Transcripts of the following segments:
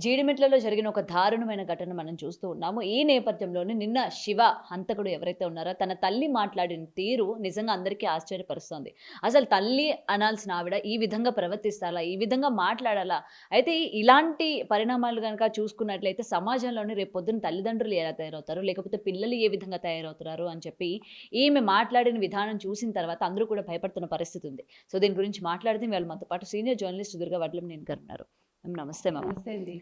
జీడిమెట్లలో జరిగిన ఒక దారుణమైన ఘటన మనం చూస్తూ ఉన్నాము. ఈ నేపథ్యంలోనే నిన్న శివ హంతకుడు ఎవరైతే ఉన్నారో తన తల్లి మాట్లాడిన తీరు నిజంగా అందరికీ ఆశ్చర్యపరుస్తోంది. అసలు తల్లి అనాల్సిన ఆవిడ ఈ విధంగా ప్రవర్తిస్తారా? ఈ విధంగా మాట్లాడాలా? అయితే ఇలాంటి పరిణామాలు గనక చూసుకున్నట్లయితే సమాజంలోనే రేపొద్దున తల్లిదండ్రులు ఎలా తయారవుతారు? లేకపోతే పిల్లలు ఏ విధంగా తయారవుతున్నారు అని చెప్పి ఈమె మాట్లాడిన విధానం చూసిన తర్వాత అందరూ కూడా భయపడుతున్న పరిస్థితి ఉంది. సో దీని గురించి మాట్లాడితే ఇవాళ మనతో పాటు సీనియర్ జర్నలిస్ట్ దుర్గా వడ్లంనేని గారు ఉన్నారు. నమస్తే మ్యామ్. నమస్తే అండి.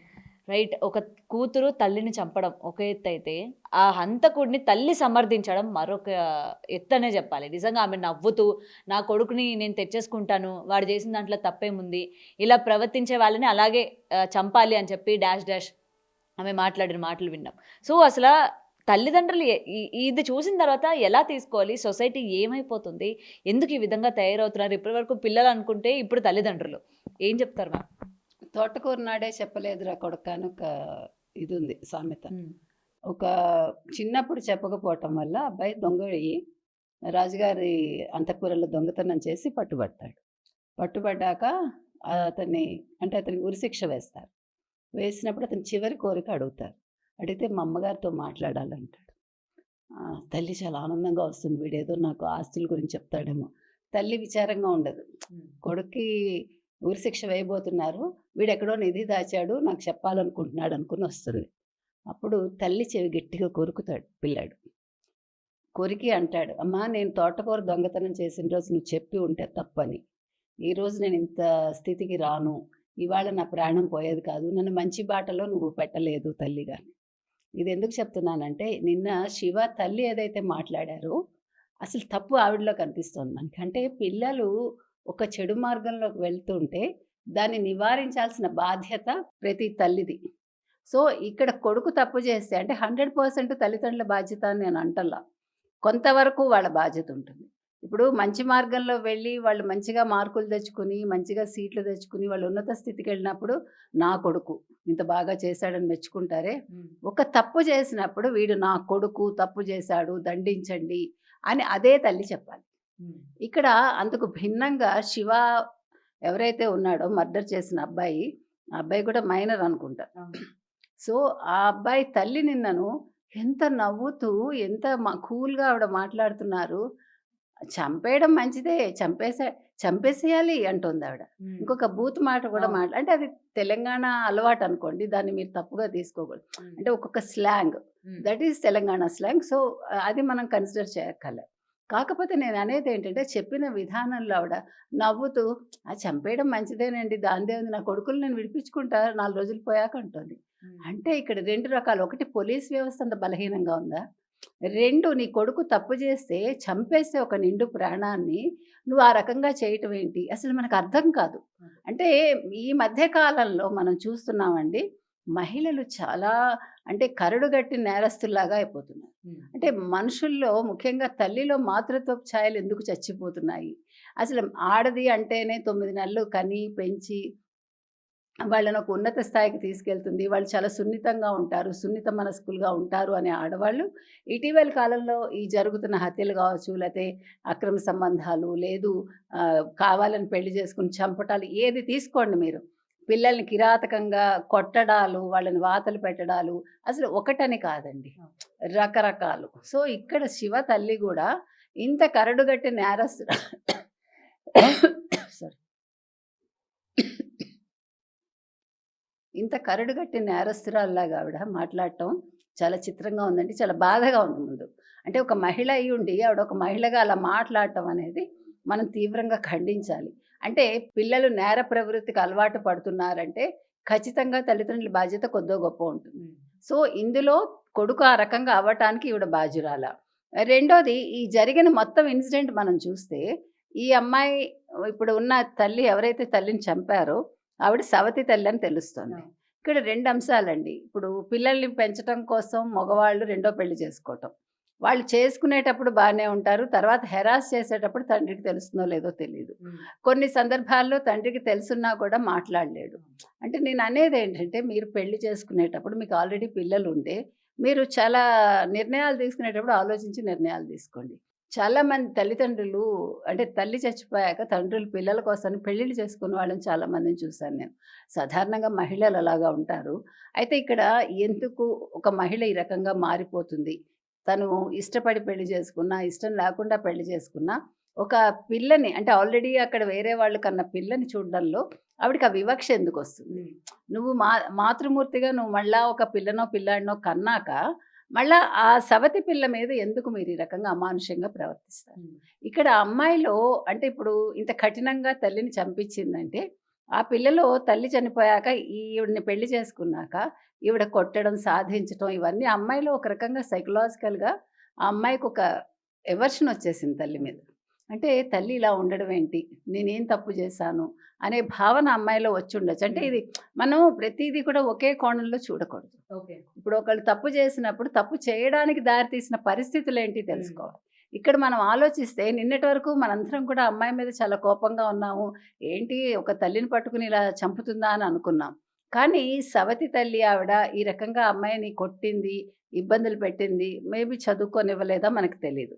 రైట్. ఒక కూతురు తల్లిని చంపడం ఒక ఎత్తయితే, ఆ హంతకుడిని తల్లి సమర్థించడం మరొక ఎత్తనే చెప్పాలి. నిజంగా ఆమె నవ్వుతూ, నా కొడుకుని నేను తెచ్చేసుకుంటాను, వాడు చేసిన దాంట్లో తప్పేముంది, ఇలా ప్రవర్తించే వాళ్ళని అలాగే చంపాలి అని చెప్పి డాష్ డాష్ ఆమె మాట్లాడిన మాటలు విన్నాం. సో అసల తల్లిదండ్రులు ఇది చూసిన తర్వాత ఎలా తీసుకోవాలి? సొసైటీ ఏమైపోతుంది? ఎందుకు ఈ విధంగా తయారవుతున్నారు? ఇప్పటివరకు పిల్లలు అనుకుంటే ఇప్పుడు తల్లిదండ్రులు. ఏం చెప్తారు మ్యామ్? తోటకూర నాడే చెప్పలేదురా కొడుకా అని ఒక ఇది ఉంది సామెత. ఒక చిన్నప్పుడు చెప్పకపోవటం వల్ల అబ్బాయి దొంగయ్యి రాజుగారి అంతఃపురంలో దొంగతనం చేసి పట్టుబడతాడు. పట్టుబడ్డాక అతనికి ఉరిశిక్ష వేస్తారు. వేసినప్పుడు అతని చివరి కోరిక అడుగుతారు. అడిగితే మా అమ్మగారితో మాట్లాడాలంటాడు. తల్లి చాలా ఆనందంగా వస్తుంది, వీడేదో నాకు ఆస్తుల గురించి చెప్తాడేమో. తల్లి విచారంగా ఉండదు. కొడుక్కి ఉరిశిక్ష వేయబోతున్నారు, వీడెక్కడో నిధి దాచాడు, నాకు చెప్పాలనుకుంటున్నాడు అనుకుని వస్తుంది. అప్పుడు తల్లి చెవి గట్టిగా కొరుకుతాడు పిల్లాడు. కొరికి అంటాడు, అమ్మా నేను తోటకూర దొంగతనం చేసిన రోజు నువ్వు చెప్పి ఉంటే తప్పని, ఈరోజు నేను ఇంత స్థితికి రాను, ఇవాళ నా ప్రాణం పోయేది కాదు, నన్ను మంచి బాటలో నువ్వు పెట్టలేదు తల్లిగా. ఇది ఎందుకు చెప్తున్నానంటే నిన్న శివ తల్లి ఏదైతే మాట్లాడారో అసలు తప్పు ఆవిడలో కనిపిస్తుంది మనకి. అంటే పిల్లలు ఒక చెడు మార్గంలోకి వెళ్తుంటే దాన్ని నివారించాల్సిన బాధ్యత ప్రతి తల్లిది. సో ఇక్కడ కొడుకు తప్పు చేస్తే అంటే 100% తల్లిదండ్రుల బాధ్యత అని నేను అంటల్లా. కొంతవరకు వాళ్ళ బాధ్యత ఉంటుంది. ఇప్పుడు మంచి మార్గంలో వెళ్ళి వాళ్ళు మంచిగా మార్కులు తెచ్చుకుని, మంచిగా సీట్లు తెచ్చుకుని, వాళ్ళు ఉన్నత స్థితికి వెళ్ళినప్పుడు నా కొడుకు ఇంత బాగా చేశాడని మెచ్చుకుంటారే. ఒక తప్పు చేసినప్పుడు వీడు నా కొడుకు తప్పు చేశాడు, దండించండి అని అదే తల్లి చెప్పాలి. ఇక్కడ అందుకు భిన్నంగా శివ ఎవరైతే ఉన్నాడో మర్డర్ చేసిన అబ్బాయి, ఆ అబ్బాయి కూడా మైనర్ అనుకుంటా. సో ఆ అబ్బాయి తల్లి నిన్నను ఎంత నవ్వుతూ ఎంత కూల్గా ఆవిడ మాట్లాడుతున్నారు. చంపేయడం మంచిదే, చంపేసేయాలి అంటుంది ఆవిడ. ఇంకొక బూత్ మాట కూడా అంటే అది తెలంగాణ అలవాటు అనుకోండి, దాన్ని మీరు తప్పుగా తీసుకోకూడదు. అంటే ఒక్కొక్క slang, that is Telangana slang. So అది మనం కన్సిడర్ చేయక్కర్లేదు. కాకపోతే నేను అనేది ఏంటంటే చెప్పిన విధానంలో ఆవిడ నవ్వుతూ చంపేయడం మంచిదేనండి, దానిదే ఉంది, నా కొడుకులు నేను విడిపించుకుంటా 4 రోజులు పోయాక అంటుంది. అంటే ఇక్కడ 2 రకాలు. ఒకటి పోలీస్ వ్యవస్థ అంత బలహీనంగా ఉందా? 2 నీ కొడుకు తప్పు చేస్తే చంపేస్తే ఒక నిండు ప్రాణాన్ని నువ్వు ఆ రకంగా చేయటం ఏంటి? అసలు మనకు అర్థం కాదు. అంటే ఈ మధ్య కాలంలో మనం చూస్తున్నామండి, మహిళలు చాలా అంటే కరడుగట్టి నేరస్తుల్లాగా అయిపోతున్నారు. అంటే మనుషుల్లో ముఖ్యంగా తల్లిలో మాతృత్వపు ఛాయలు ఎందుకు చచ్చిపోతున్నాయి? అసలు ఆడది అంటేనే 9 నెలలు కని, పెంచి వాళ్ళని ఒక ఉన్నత స్థాయికి తీసుకెళ్తుంది. వాళ్ళు చాలా సున్నితంగా ఉంటారు, సున్నిత మనస్కులుగా ఉంటారు అనే ఆడవాళ్ళు ఇటీవలి కాలంలో ఈ జరుగుతున్న హత్యలు కావచ్చు, లేతే అక్రమ సంబంధాలు, లేదు కావాలని పెళ్లి చేసుకుని చంపటాలు ఏది తీసుకోండి మీరు. పిల్లల్ని కిరాతకంగా కొట్టడాలు, వాళ్ళని వాతలు పెట్టడాలు అసలు ఒకటని కాదండి, రకరకాలు. సో ఇక్కడ శివ తల్లి కూడా ఇంత కరడుగట్టి నేరస్తు సారీ ఇంత కరడుగట్టి నేరస్తురాల్లాగా ఆవిడ మాట్లాడటం చాలా చిత్రంగా ఉందండి. చాలా బాధగా ఉంది ముందు. అంటే ఒక మహిళ అయ్యుండి ఆవిడ ఒక మహిళగా అలా మాట్లాడటం అనేది మనం తీవ్రంగా ఖండించాలి. అంటే పిల్లలు నేర ప్రవృత్తికి అలవాటు పడుతున్నారంటే ఖచ్చితంగా తల్లిదండ్రుల బాధ్యత కొద్దో గొప్ప ఉంటుంది. సో ఇందులో కొడుకు ఆ రకంగా అవ్వటానికి ఈవిడ బాధ్యురాల. రెండోది, ఈ జరిగిన మొత్తం ఇన్సిడెంట్ మనం చూస్తే ఈ అమ్మాయి ఇప్పుడు ఉన్న తల్లి ఎవరైతే తల్లిని చంపారో ఆవిడ సవతి తల్లి అని తెలుస్తుంది. ఇక్కడ 2 అంశాలండి. ఇప్పుడు పిల్లల్ని పెంచడం కోసం మగవాళ్ళు రెండో పెళ్లి చేసుకోవటం. వాళ్ళు చేసుకునేటప్పుడు బాగానే ఉంటారు, తర్వాత హెరాస్ చేసేటప్పుడు తండ్రికి తెలుస్తుందో లేదో తెలియదు. కొన్ని సందర్భాల్లో తండ్రికి తెలుసున్నా కూడా మాట్లాడలేడు. అంటే నేను అనేది ఏంటంటే, మీరు పెళ్లి చేసుకునేటప్పుడు మీకు ఆల్రెడీ పిల్లలు ఉంటే మీరు చాలా నిర్ణయాలు తీసుకునేటప్పుడు ఆలోచించి నిర్ణయాలు తీసుకోండి. చాలా మంది తల్లిదండ్రులు అంటే తల్లి చచ్చిపోయాక తండ్రులు పిల్లల కోసం పెళ్ళిళ్ళు చేసుకున్న వాళ్ళని చాలా మందిని చూశాను నేను. సాధారణంగా మహిళలు అలాగా ఉంటారు. అయితే ఇక్కడ ఎందుకు ఒక మహిళ ఈ రకంగా మారిపోతుంది? తను ఇష్టపడి పెళ్లి చేసుకున్నా, ఇష్టం లేకుండా పెళ్లి చేసుకున్నా, ఒక పిల్లని అంటే ఆల్రెడీ అక్కడ వేరే వాళ్ళు కన్న పిల్లని చూడడంలో ఆవిడకి ఆ వివక్ష ఎందుకొస్తుంది? నువ్వు మాతృమూర్తిగా నువ్వు మళ్ళా ఒక పిల్లనో, పిల్లాడినో కన్నాక మళ్ళా ఆ సవతి పిల్ల మీద ఎందుకు మీరు ఈ రకంగా అమానుషంగా ప్రవర్తిస్తారు? ఇక్కడ అమ్మాయిలో అంటే ఇప్పుడు ఇంత కఠినంగా తల్లిని చంపించిందంటే, ఆ పిల్లలో తల్లి చనిపోయాక ఈవిడని పెళ్లి చేసుకున్నాక, ఈవిడ కొట్టడం, సాధించటం ఇవన్నీ అమ్మాయిలో ఒక రకంగా సైకలాజికల్‌గా ఆ అమ్మాయికొక ఎవర్షన్ వచ్చేసింది తల్లి మీద. అంటే తల్లి ఇలా ఉండడం ఏంటి? నేనేం తప్పు చేశాను? అనే భావన అమ్మాయిలో వచ్చుండొచ్చు. అంటే ఇది మనం ప్రతీదీ కూడా ఒకే కోణంలో చూడకూడదు. ఓకే. ఇప్పుడు ఒకళ్ళు తప్పు చేసినప్పుడు తప్పు చేయడానికి దారితీసిన పరిస్థితులేంటి తెలుసుకోవాలి. ఇక్కడ మనం ఆలోచిస్తే నిన్నటి వరకు మనందరం కూడా అమ్మాయి మీద చాలా కోపంగా ఉన్నాము. ఏంటి ఒక తల్లిని పట్టుకుని ఇలా చంపుతుందా అని అనుకున్నాం. కానీ సవతి తల్లి ఆవిడ ఈ రకంగా అమ్మాయిని కొట్టింది, ఇబ్బందులు పెట్టింది. మేబీ చదువుకోనివ్వలేదా మనకు తెలీదు.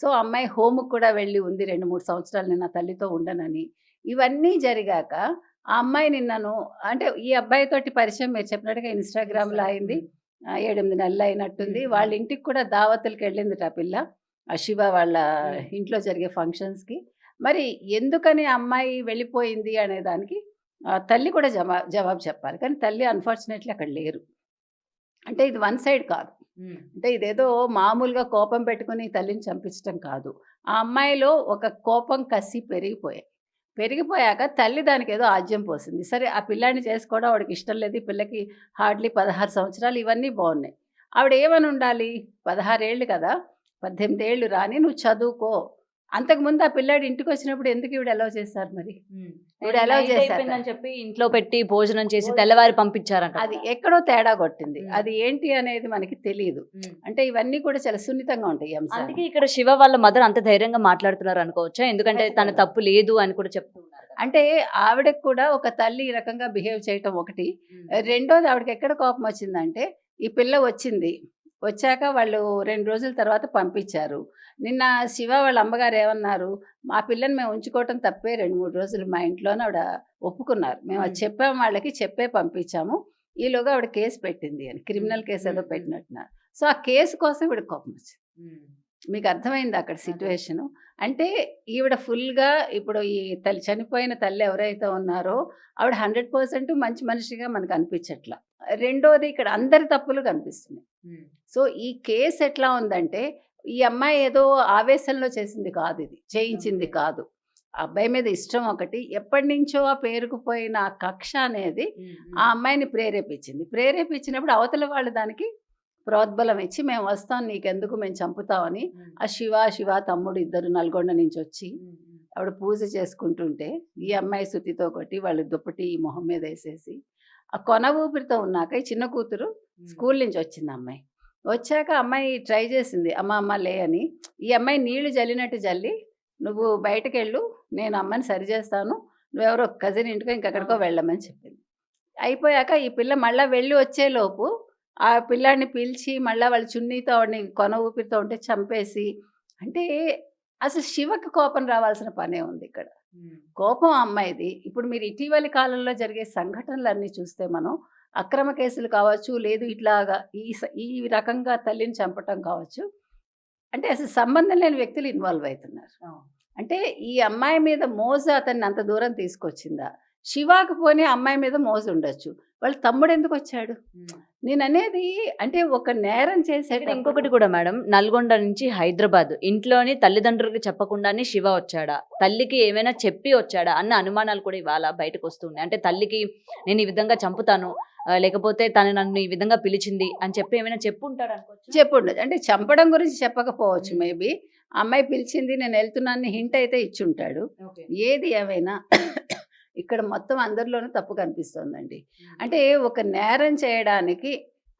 సో, అమ్మాయి హోమ్‌కి కూడా వెళ్ళి ఉంది 2, 3 సంవత్సరాలు నేను నా తల్లితో ఉండనని. ఇవన్నీ జరిగాక ఆ అమ్మాయి నిన్నను అంటే ఈ అబ్బాయితోటి పరిచయం మీరు చెప్పినట్టుగా ఇన్‌స్టాగ్రామ్‌లో అయింది. 7, 8 నెలలు అయినట్టుంది. వాళ్ళ ఇంటికి కూడా దావతులకెళ్ళిందట ఆ పిల్ల. ఆ శివ వాళ్ళ ఇంట్లో జరిగే ఫంక్షన్స్‌కి. మరి ఎందుకని ఆ అమ్మాయి వెళ్ళిపోయింది అనే దానికి తల్లి కూడా జవాబు చెప్పాలి. కానీ తల్లి అన్‌ఫార్చునేట్‌లీ అక్కడ లేరు. అంటే ఇది వన్ సైడ్ కాదు. అంటే ఇదేదో మామూలుగా కోపం పెట్టుకొని తల్లిని చంపించటం కాదు. ఆ అమ్మాయిలో ఒక కోపం, కసి పెరిగిపోయాయి. పెరిగిపోయాక తల్లి దానికేదో ఆజ్యం పోసింది. సరే ఆ పిల్లాడిని చేసుకోవడం ఆవిడకి ఇష్టం లేదు. ఈ పిల్లకి హార్డ్‌లీ 16 సంవత్సరాలు ఇవన్నీ బావున్నాయి. ఆవిడ ఏమనుండాలి? 16 ఏళ్ళు కదా! 18 ఏళ్ళు రాని నువ్వు చదువుకో. అంతకుముందు ఆ పిల్లాడు ఇంటికొచ్చినప్పుడు ఎందుకు ఈవిడ అలౌ చేశారు మరి? ఈవిడ అలౌ నైట్ చేశాక అయిపోయిందని చెప్పి ఇంట్లో పెట్టి భోజనం చేసి తెల్లవారి పంపించారంట అది కదా! ఎక్కడో తేడా కొట్టింది. హ్మ్. అది ఏంటి అనేది మనకి తెలీదు. అంటే ఇవన్నీ కూడా చాలా సున్నితంగా ఉంటాయి ఈ అంశాలు. అందుకే ఇక్కడ శివ వాళ్ళ మదర్ అంత ధైర్యంగా మాట్లాడుతున్నారు అనుకోవచ్చా? ఎందుకంటే తన ఖచ్చితంగా. తప్పు లేదు అని కూడా చెప్తూ ఉన్నారు కదా! అంటే ఆవిడకి కూడా ఒక తల్లి ఈ రకంగా బిహేవ్ చేయటం ఒకటి. రెండోది ఆవిడకి ఎక్కడ కోపం వచ్చిందంటే, ఈ పిల్ల వచ్చింది. వచ్చాక వాళ్ళు 2 రోజుల తర్వాత పంపించారు. నిన్న శివ వాళ్ళ అమ్మగారు ఏమన్నారు, "మా పిల్లని మేము ఉంచుకోవటం తప్పే 2, 3 రోజులు మా ఇంట్లోనే" ఆవిడ ఒప్పుకున్నారు. "మేము అది చెప్పాం వాళ్ళకి, చెప్పే పంపించాము. ఈలోగా ఆవిడ కేస్ పెట్టింది" అని. క్రిమినల్ కేస్ ఏదో పెట్టినట్టున్నారు. సో, ఆ కేసు కోసం ఈవిడకి కోపం వచ్చింది. మీకు అర్థమైందా అక్కడ సిట్యుయేషను? అంటే ఈవిడ ఫుల్‌గా ఇప్పుడు ఈ చనిపోయిన తల్లి ఎవరైతే ఉన్నారో ఆవిడ 100% మంచి మనిషిగా మనకు అనిపించట్ల. రెండోది ఇక్కడ అందరి తప్పులు కనిపిస్తున్నాయి. సో, ఈ కేస్ ఎట్లా ఉందంటే ఈ అమ్మాయి ఏదో ఆవేశంలో చేసింది కాదు ఇది. చేయించింది కాదు. ఆ అబ్బాయి మీద ఇష్టం ఒకటి. ఎప్పటినుంచో ఆ పేరుకుపోయిన ఆ కక్ష అనేది ఆ అమ్మాయిని ప్రేరేపించింది. ప్రేరేపించినప్పుడు అవతల వాళ్ళు దానికి ప్రోద్బలం ఇచ్చి మేము వస్తాం నీకెందుకు మేము చంపుతామని ఆ శివ తమ్ముడు ఇద్దరు నల్గొండ నుంచి వచ్చి ఆవిడ పూజ చేసుకుంటుంటే ఈ అమ్మాయి సుత్తితో కొట్టి వాళ్ళు దుప్పటి ఈ మొహం మీద వేసేసి ఆ కొన ఊపిరితో ఉన్నాక ఈ చిన్న కూతురు స్కూల్ నుంచి వచ్చింది అమ్మాయి. వచ్చాక అమ్మాయి ట్రై చేసింది అమ్మ లే అని. ఈ అమ్మాయి నీళ్లు జల్లినట్టు జల్లి నువ్వు బయటకెళ్ళు నేను అమ్మని సరి చేస్తాను. నువ్వెవరో కజిన్ ఇంటికో ఇంకెక్కడికో వెళ్ళమని చెప్పింది. అయిపోయాక ఈ పిల్ల మళ్ళా వెళ్ళి వచ్చేలోపు ఆ పిల్లాడిని పిలిచి మళ్ళా వాళ్ళ చున్నీతో ఆవిడని కొన ఊపిరితో ఉంటే చంపేసి అంటే అసలు శివకి కోపం రావాల్సిన పనే ఉంది ఇక్కడ. కోపం ఆ అమ్మాయిది. ఇప్పుడు మీరు ఇటీవలి కాలంలో జరిగే సంఘటనలన్నీ చూస్తే మనం అక్రమ కేసులు కావచ్చు, లేదు ఇట్లాగా ఈ రకంగా తల్లిని చంపటం కావచ్చు. అంటే అసలు సంబంధం లేని వ్యక్తులు ఇన్వాల్వ్ అవుతున్నారు. అంటే ఈ అమ్మాయి మీద మోజు అతన్ని అంత దూరం తీసుకొచ్చిందా? శివాకి పోనీ అమ్మాయి మీద మోజు ఉండొచ్చు. వాళ్ళ తమ్ముడు ఎందుకొచ్చాడు? నేననేది అంటే ఒక నేరం ఇక్కడ చేసేటప్పుడు ఇంకొకటి కూడా మేడం, నల్గొండ నుంచి హైదరాబాద్ ఇంట్లోని తల్లిదండ్రులకి చెప్పకుండానే శివ వచ్చాడా? తల్లికి ఏమైనా చెప్పి వచ్చాడా? అన్న అనుమానాలు కూడా ఇవాళ బయటకు వస్తున్నాయి. అంటే తల్లికి నేను ఈ విధంగా చంపుతాను, లేకపోతే తను నన్ను ఈ విధంగా పిలిచింది అని చెప్పి ఏమైనా చెప్పుంటాడు అనుకోవచ్చా? చెప్పుండదు. అంటే చంపడం గురించి చెప్పకపోవచ్చు హ్మ్. మేబీ. అమ్మాయి పిలిచింది నేనెళ్తున్నానని హింట్ అయితే ఇచ్చుంటాడు. ఓకే. ఏది ఏమైనా ఇక్కడ మొత్తం అందరిలోనూ తప్పు కనిపిస్తోందండి. అంటే ఒక నేరం చేయడానికి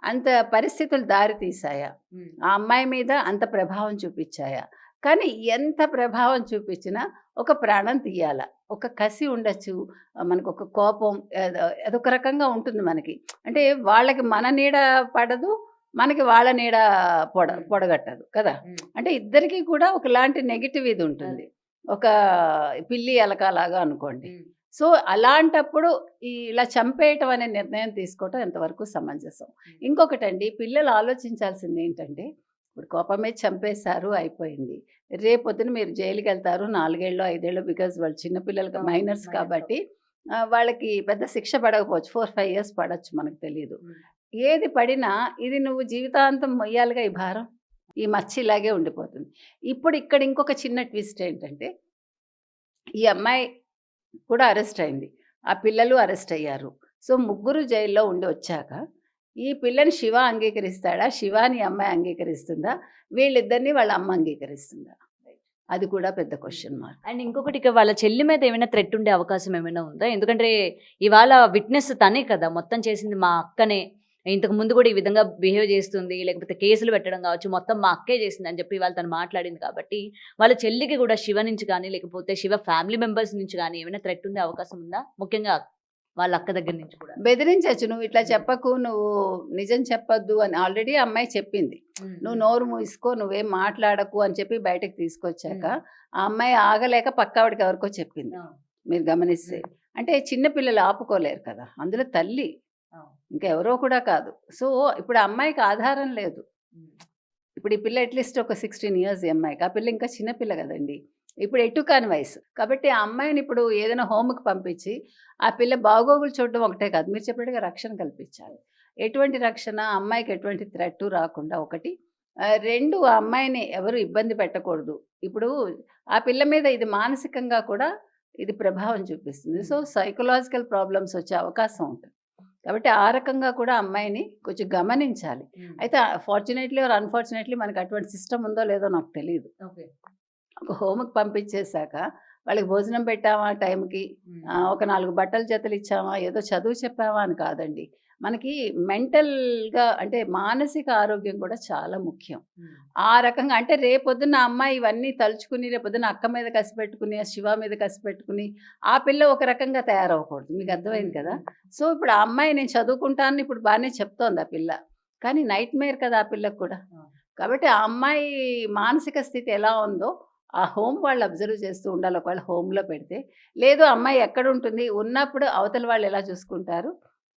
అంత పరిస్థితులు దారి తీశాయా? ఆ అమ్మాయి మీద అంత ప్రభావం చూపిచ్చాయా? కానీ ఎంత ప్రభావం చూపిచ్చినా ఒక ప్రాణం తీయాల. ఒక కసి ఉండొచ్చు. మనకొక కోపం అదొక రకంగా ఉంటుంది మనకి. అంటే వాళ్ళకి మన నీడ పడదు. మనకి వాళ్ళ నీడ పొడగట్టదు కదా. అంటే ఇద్దరికి కూడా ఒకలాంటి నెగిటివ్ ఇది ఉంటుంది, ఒక పిల్లి ఎలకలాగా అనుకోండి. సో అలాంటప్పుడు ఇలా చంపేయటం అనే నిర్ణయం తీసుకోవటం ఎంతవరకు సమంజసం. ఇంకొకటండి, పిల్లలు ఆలోచించాల్సింది ఏంటంటే, ఇప్పుడు కోపమే చంపేశారు అయిపోయింది, రేపొద్దున మీరు జైలుకి వెళ్తారు 4 ఏళ్ళు 5 ఏళ్ళు, బికాజ్ వాళ్ళు చిన్నపిల్లలకి మైనర్స్ కాబట్టి వాళ్ళకి పెద్ద శిక్ష పడకపోవచ్చు, 4-5 ఇయర్స్ పడవచ్చు, మనకు తెలియదు. ఏది పడినా ఇది నువ్వు జీవితాంతం మొయ్యాలిగా ఈ భారం, ఈ మచ్చ ఇలాగే ఉండిపోతుంది. ఇప్పుడు ఇక్కడ ఇంకొక చిన్న ట్విస్ట్ ఏంటంటే, ఈ అమ్మాయి కూడా అరెస్ట్ అయింది, ఆ పిల్లలు అరెస్ట్ అయ్యారు. సో ముగ్గురు జైల్లో ఉండి వచ్చాక ఈ పిల్లని శివ అంగీకరిస్తాడా, శివాని అమ్మాయి అంగీకరిస్తుందా, వీళ్ళిద్దరిని వాళ్ళ అమ్మ అంగీకరిస్తుందా, అది కూడా పెద్ద క్వశ్చన్ మార్క్. అండ్ ఇంకొకటి, ఇక వాళ్ళ చెల్లి మీద ఏమైనా థ్రెట్ ఉండే అవకాశం ఏమైనా ఉందా? ఎందుకంటే ఇవాళ విట్నెస్ తనే కదా, మొత్తం చేసింది మా అక్కనే, ఇంతకు ముందు కూడా ఈ విధంగా బిహేవ్ చేస్తుంది, లేకపోతే కేసులు పెట్టడం కావచ్చు, మొత్తం మా అక్కే చేసింది అని చెప్పి వాళ్ళు తను మాట్లాడింది కాబట్టి వాళ్ళ చెల్లికి కూడా శివ నుంచి కానీ లేకపోతే శివ ఫ్యామిలీ మెంబర్స్ నుంచి కానీ ఏమైనా థ్రెట్ ఉండే అవకాశం ఉందా? ముఖ్యంగా వాళ్ళ అక్క దగ్గర నుంచి కూడా బెదిరించచ్చు, నువ్వు ఇట్లా చెప్పకు, నువ్వు నిజం చెప్పొద్దు అని ఆల్రెడీ అమ్మాయి చెప్పింది. నువ్వు నోరు మూసుకో, నువ్వేం మాట్లాడకు అని చెప్పి బయటకు తీసుకొచ్చాక ఆ అమ్మాయి ఆగలేక పక్కావిడికి ఎవరికో చెప్పింది. మీరు గమనిస్తే అంటే చిన్నపిల్లలు ఆపుకోలేరు కదా, అందులో తల్లి ఇంకా ఎవరో కూడా కాదు. సో ఇప్పుడు ఆ అమ్మాయికి ఆధారం లేదు. ఇప్పుడు ఈ పిల్ల అట్లీస్ట్ ఒక 16 ఇయర్స్, ఈ అమ్మాయికి, ఆ పిల్ల ఇంకా చిన్నపిల్ల కదండి, ఇప్పుడు ఎటు కాని వయసు. కాబట్టి ఆ అమ్మాయిని ఇప్పుడు ఏదైనా హోమ్కి పంపించి ఆ పిల్ల బాగోగులు చూడడం ఒకటే కాదు, మీరు చెప్పినట్టుగా రక్షణ కల్పించాలి. ఎటువంటి రక్షణ, అమ్మాయికి ఎటువంటి థ్రెట్ రాకుండా ఒకటి. 2, ఆ అమ్మాయిని ఎవరు ఇబ్బంది పెట్టకూడదు. ఇప్పుడు ఆ పిల్ల మీద ఇది మానసికంగా కూడా ఇది ప్రభావం చూపిస్తుంది. సో సైకలాజికల్ ప్రాబ్లమ్స్ వచ్చే అవకాశం ఉంటుంది. కాబట్టి ఆ రకంగా కూడా అమ్మాయిని కొంచెం గమనించాలి. అయితే ఫార్చునేట్లీ ఆర్ అన్ఫార్చునేట్లీ మనకు అటువంటి సిస్టమ్ ఉందో లేదో నాకు తెలియదు. ఒక హోమ్కి పంపించేశాక వాళ్ళకి భోజనం పెట్టామా టైంకి, ఒక 4 బట్టలు జతలు ఇచ్చామా, ఏదో చదువు చెప్పామా అని కాదండి. మనకి మెంటల్గా అంటే మానసిక ఆరోగ్యం కూడా చాలా ముఖ్యం. ఆ రకంగా అంటే రేపొద్దున అమ్మాయి ఇవన్నీ తలుచుకుని రేపొద్దున అక్క మీద కసి పెట్టుకుని, శివ మీద కసి పెట్టుకుని ఆ పిల్ల ఒక రకంగా తయారవ్వకూడదు. మీకు అర్థమైంది కదా. సో ఇప్పుడు ఆ అమ్మాయి నేను చదువుకుంటాను ఇప్పుడు బాగానే చెప్తోంది ఆ పిల్ల, కానీ నైట్ మేర్ కదా ఆ పిల్లకు కూడా. కాబట్టి ఆ అమ్మాయి మానసిక స్థితి ఎలా ఉందో ఆ హోమ్ వాళ్ళు అబ్జర్వ్ చేస్తూ ఉండాలి. ఒకవేళ హోమ్లో పెడితే, లేదు అమ్మాయి ఎక్కడ ఉంటుంది, ఉన్నప్పుడు అవతల వాళ్ళు ఎలా చూసుకుంటారు,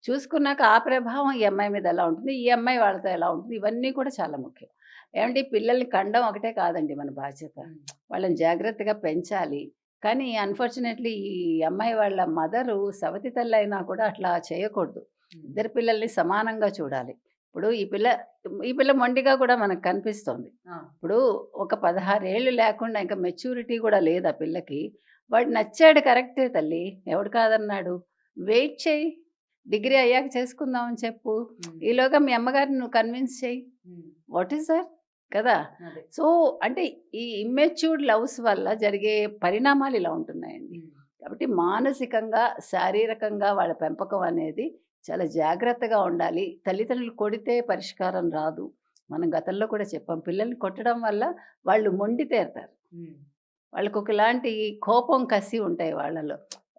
చూసుకున్నాక ఆ ప్రభావం ఈ అమ్మాయి మీద ఎలా ఉంటుంది, ఈ అమ్మాయి వాళ్ళతో ఎలా ఉంటుంది, ఇవన్నీ కూడా చాలా ముఖ్యం. ఏమంటే పిల్లల్ని కండం ఒకటే కాదండి మన బాధ్యత, వాళ్ళని జాగ్రత్తగా పెంచాలి. కానీ అన్ఫార్చునేట్లీ ఈ అమ్మాయి వాళ్ళ మదరు సవతి తల్లి అయినా కూడా అట్లా చేయకూడదు. ఇద్దరు పిల్లల్ని సమానంగా చూడాలి. ఇప్పుడు ఈ పిల్ల మొండిగా కూడా మనకు కనిపిస్తోంది. ఇప్పుడు ఒక 16 ఏళ్ళు లేకుండా ఇంకా మెచ్యూరిటీ కూడా లేదు ఆ పిల్లకి. వాడు నచ్చాడు కరెక్టే తల్లి, ఎవడు కాదన్నాడు, వెయిట్ చేయి, డిగ్రీ అయ్యాక చేసుకుందామని చెప్పు, ఈలోగా మీ అమ్మగారిని నువ్వు కన్విన్స్ చేయి, వాట్ ఈస్ దట్ కదా. సో అంటే ఈ ఇమ్మెచ్యూర్డ్ లవ్స్ వల్ల జరిగే పరిణామాలు ఇలా ఉంటున్నాయండి. కాబట్టి మానసికంగా శారీరకంగా వాళ్ళ పెంపకం అనేది చాలా జాగ్రత్తగా ఉండాలి. తల్లిదండ్రులు కొడితే పరిష్కారం రాదు. మనం గతంలో కూడా చెప్పాం, పిల్లల్ని కొట్టడం వల్ల వాళ్ళు మొండి తేరుతారు. వాళ్ళకి ఒకలాంటి కోపం కసి ఉంటాయి వాళ్ళలో.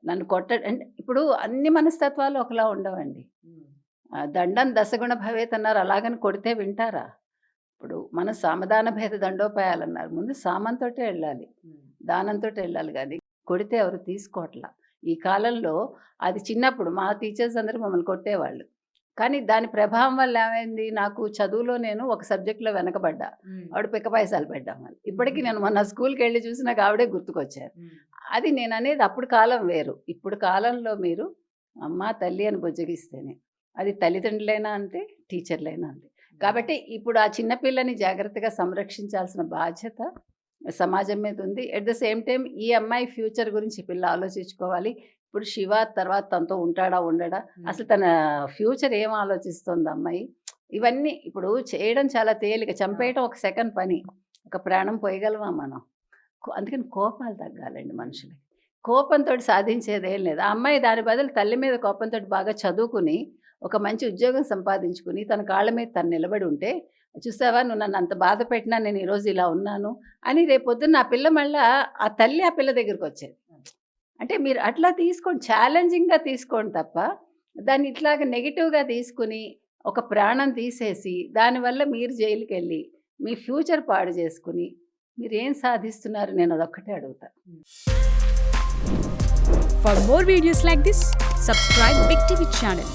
నన్ను అంటే ఇప్పుడు అన్ని మనస్తత్వాలు ఒకలా ఉండవండి. దండం దశగుణ భవేత్ అన్నారు, అలాగని కొడితే వింటారా? ఇప్పుడు మన సామధాన భేద దండోపాయాలన్నారు, ముందు సామంతోటే వెళ్ళాలి, దానంతో వెళ్ళాలి, కానీ కొడితే ఎవరు తీసుకోవట్లా. ఈ కాలంలో అది చిన్నప్పుడు మా టీచర్స్ అందరూ మమ్మల్ని కొట్టేవాళ్ళు, కానీ దాని ప్రభావం వల్ల ఏమైంది, నాకు చదువులో నేను ఒక సబ్జెక్ట్లో వెనకబడ్డా, ఆవిడ పిక్కపాయసాలు పెట్టాం. వాళ్ళు ఇప్పటికీ నేను మొన్న స్కూల్కి వెళ్ళి చూసినాక ఆవిడే గుర్తుకొచ్చారు. అది నేను అనేది అప్పుడు కాలం వేరు, ఇప్పుడు కాలంలో మీరు అమ్మ తల్లి అని బుజ్జగిస్తేనే, అది తల్లిదండ్రులైనా అంతే, టీచర్లైనా అంతే. కాబట్టి ఇప్పుడు ఆ చిన్నపిల్లని జాగ్రత్తగా సంరక్షించాల్సిన బాధ్యత సమాజం మీద ఉంది. ఎట్ ద సేమ్ టైం ఈ అమ్మాయి ఫ్యూచర్ గురించి పిల్ల ఆలోచించుకోవాలి. ఇప్పుడు శివ తర్వాత తనతో ఉంటాడా ఉండడా, అసలు తన ఫ్యూచర్ ఏం ఆలోచిస్తుంది అమ్మాయి, ఇవన్నీ ఇప్పుడు చేయడం చాలా తేలిక, చంపేయడం ఒక సెకండ్ పని, ఒక ప్రాణం పోయగలమా మనం. అందుకని కోపాలు తగ్గాలండి మనుషులకి. కోపంతో సాధించేదేం లేదు. ఆ అమ్మాయి దాని బదులు తల్లి మీద కోపంతో బాగా చదువుకుని ఒక మంచి ఉద్యోగం సంపాదించుకుని తన కాళ్ళ మీద తను నిలబడి ఉంటే, చూసావా నువ్వు నన్ను అంత బాధ పెట్టినా నేను ఈరోజు ఇలా ఉన్నాను అని రేపొద్దున్న ఆ పిల్ల మళ్ళీ ఆ తల్లి ఆ పిల్ల దగ్గరికి వచ్చేది. అంటే మీరు అట్లా తీసుకోండి, ఛాలెంజింగ్గా తీసుకోండి తప్ప దాన్ని ఇట్లాగ నెగిటివ్గా తీసుకుని ఒక ప్రాణం తీసేసి దానివల్ల మీరు జైలుకి వెళ్ళి మీ ఫ్యూచర్ పాడు చేసుకుని మీరు ఏం సాధిస్తున్నారు, నేను అదొక్కటే అడుగుతా. For more videos like this, subscribe Big TV channel.